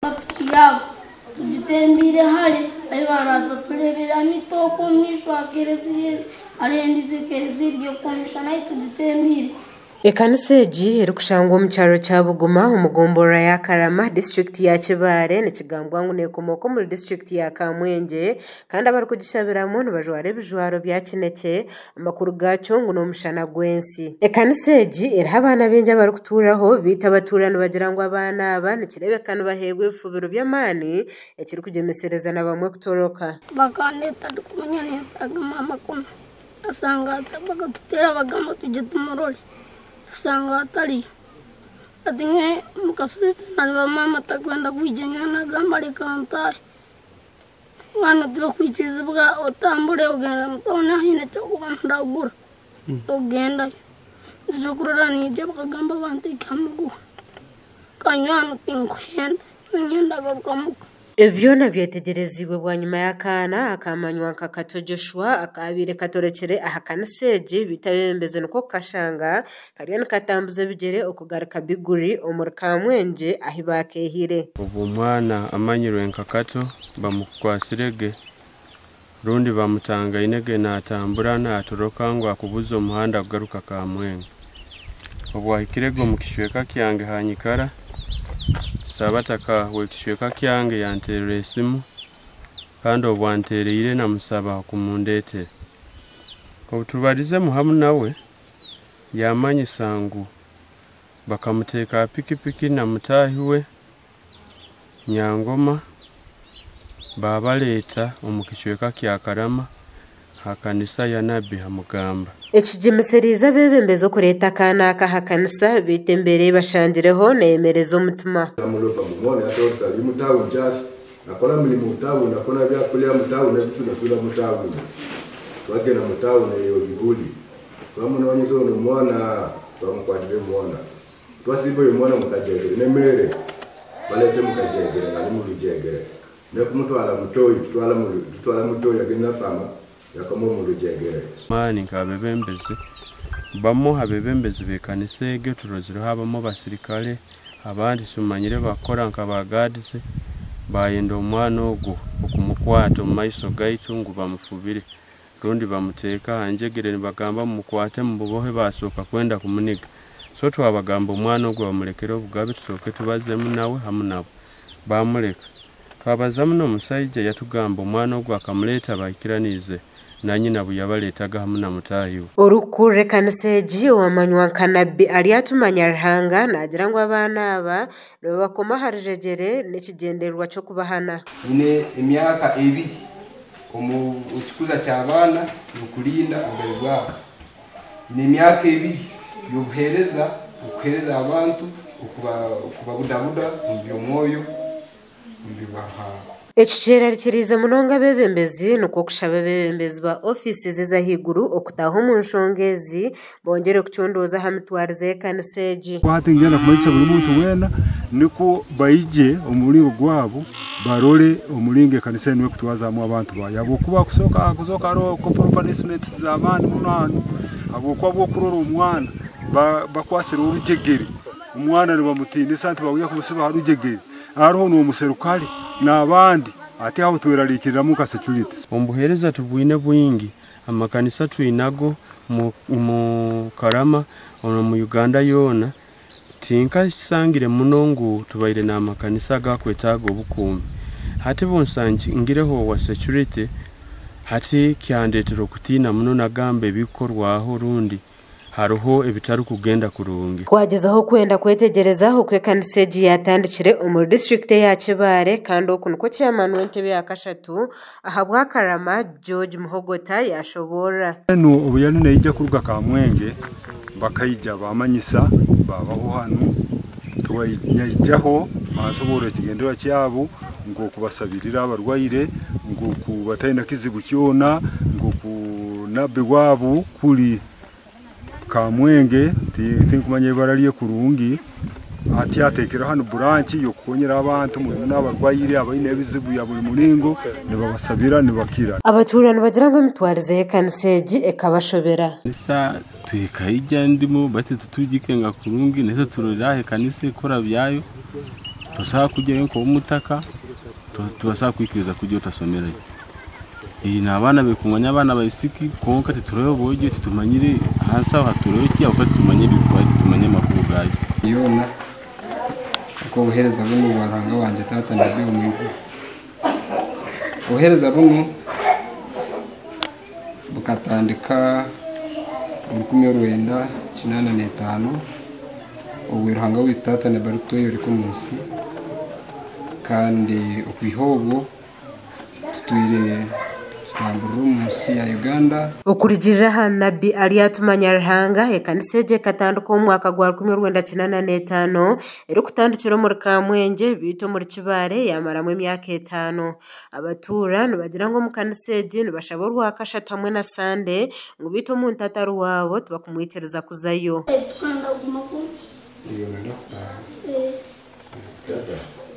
yabo tugitembire hali ayibaraza turebera mitoko mishwa kerezi arendize kerezi ryo komisha nayo tugitembire. Ekanisa egi eri kushangwa omu kyaro kya Buguma omu gombora ya Karama district ya Kibale nikigambwa ngu nekomoka muri district ya Kamwenge kandi abari kugishabiramu nibajwara ebijwaro bya kinekye amakuru gakyo ngu n'omushana gwensi. Ekanisa egi eriho abaana bingi abari kutuuraho biita abaturani bagira ngu abaana aba nikirebeka nibaheebwa ebifubiro by'amaani ekiri kugyemesereza na bamwe kutoroka. Bakandeta ndikumanya neza mama kono asanga bagatutera bagamba tujye tumurore usanga atari atinye mukasite naliba mama takwenda kwijenya nagamba lekanta wana tuba kwikizibwa otambule ogenda mutona hine cyo kubanda gura ogenda zo kurara ni je bakagamba bantu ikamugu kanyana tinkwenda nyenda garukamuka. Ebyona byetegerezibwe bwa nyuma y'akaana akamanywa nka Kato Joshua akabire katorekere aha kanisa egi bitayembeze nuko kashanga kariyo nikatambuza bigere okugaruka biguri omuri Kamwenge ahi bakehire. Ubu mwana amanyirwe nka Kato bamukwasirege rundi bamutanga inege natambura natoroka ngo akubuza umuhanda kugaruka Kamwenge. Ubu ahikirego mu kishweka kyange hanyikara sabataka wekishweka kyange yanterere esimu kandi obwanterere namusaba kumundete obutubarize muhamu nawe yamanyisa ngu bakamuteka pikipiki na mutahiwe Nyangoma babaleta omukishweka kya Karama hakanisa ya Nabi hamugamba. Ekigemiseriza bebembezo kureta kana akahakanisa bitembere bashangireho neyemereza umutima. Amulopa mumone atorta limutawu jasi nakora muri mutawu nakona bya kulya mutawu na bitu nasula mutawu wake na mutawu na yo biguli bamuno wanyizo no mwana bamukwadire mwana twasibo yo mwana mukajegere nemere balete mukajegere ngani muri jegere nekumutwala mutoyi tutwala mutoyi agenda fama yakomo muri jegere mani nkabebembeze bamo habebembeze bekanisa ege turoziro habamo basirikale abandi sumanyire bakora nkabagadize bayenda omwana ogwo okumukwata mu maiso gaitu ngo bamufubire rundi bamuteka hanjegere nibagamba mukwate mu bubohe basoka kwenda kumuniga so twabagamba omwana ogwo bamulekera obugabe tusoke tubazemu nawe hamu nabo bamuleka twabazamu n'omusajja yatugamba omwana ogwo akamuleta bayikiranize na nyina buyabaletaga hamu na mutahiwe. Orukure kanisa egi wamanywa nka Nabi ali atumanya Ruhanga nagira ngo abaana aba nibo bakoma harijegere n'ikigenderwa cyo kubahana. Ine emyaka ebiri omu kikuza cy'abana ukulinda ubwenge bwabo. Ine emyaka ebiri yobuhereza okuhereza abantu okubabudabuda mu by'omwoyo mu bibaha. Ekikera kiriza munonga bebembezi nuko kushaba bebembezi ba offices zahiguru okutaho mu nshongezi bongere kuchondoza hamitwarize kanisa egi. Kwati ngenda kumaisha buli muntu wena niko bayije omulingo gwabo barole omulinge kanisa niwe kutwazamu abantu bayabo kuba kuzoka ro corporation z'abandi munano abo kwa bwo kurora umwana bakwasira urujegeri umwana ni bamutinde santi baguye kumusiba harujegeri ariho no muserukali n'abandi ati aho twerarikirira mu security ombuhereza tubwine bwingi amakanisa twinago mu Karama ono mu Uganda yona tinka sangire munongo tubaire na amakanisa gakwetago bukumi hati bonsangi ngireho wa security hati kyandetero kutina muno nagambe bikorwaho rundi haruho ebitaru kugenda kurungi kwagezaho kwenda kwetegerezaho kwekanisa egi yatandikire omu district ya Kibale kandi okunuko chairman w'entebe ya Kashatu ahabwa Karama George Muhogota yashobora no obuyani nejja kuruga Kamwenge bakayija bamanyisa babaho hano twayijjaho basobora kigendera cyabo ngo kubasabirira abarwaire ngo kubatayina kizibu cyona ngo kunabe wabo kuli Kamwenge tinkumanye baraliye kurungi ati atekera hano branch yo konyera abantu mu n'abarwayire abayine bizibu ya buri mulingo nibabasabira nibakira. Abaturani bagira ngo mitwarize kanisa egi ekabashobera isa tuyikayija ndimo bate tutugike nga kurungi nese turirahe kanisa ikora byayo tosaba kujyayo nko umutaka tubasaba kwikiriza kujya utasomerayo. Iyi ni abana bekumanya abana bayisiki konka tituroyoboye titumanyire hasa haturoye kiya uko tumanyire bifuye tumanye makuru gayo yona ko buhereza buno baranga wanje tata ndabe umwigo buhereza buno bukatandika 1985 ubwiranga witata na baruto yori ku munsi kandi ukwihobo tuire musi ya Uganda okurigirira hanabi ali atumanya ruhanga ekaniseje katanduka umwaka gwa 1995 ero kutandukira muri Kamwenge bito muri Kibare yamaramwe emyaka 5 abatura nibagira ngo mukaniseje nibashaborwa akashata hamwe na Sande ngo bito mu ntataru wabo tubakumwitereza kuzayo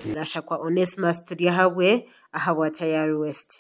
Ndashakwa Onesmus turi hawe ahabwa Tayari West.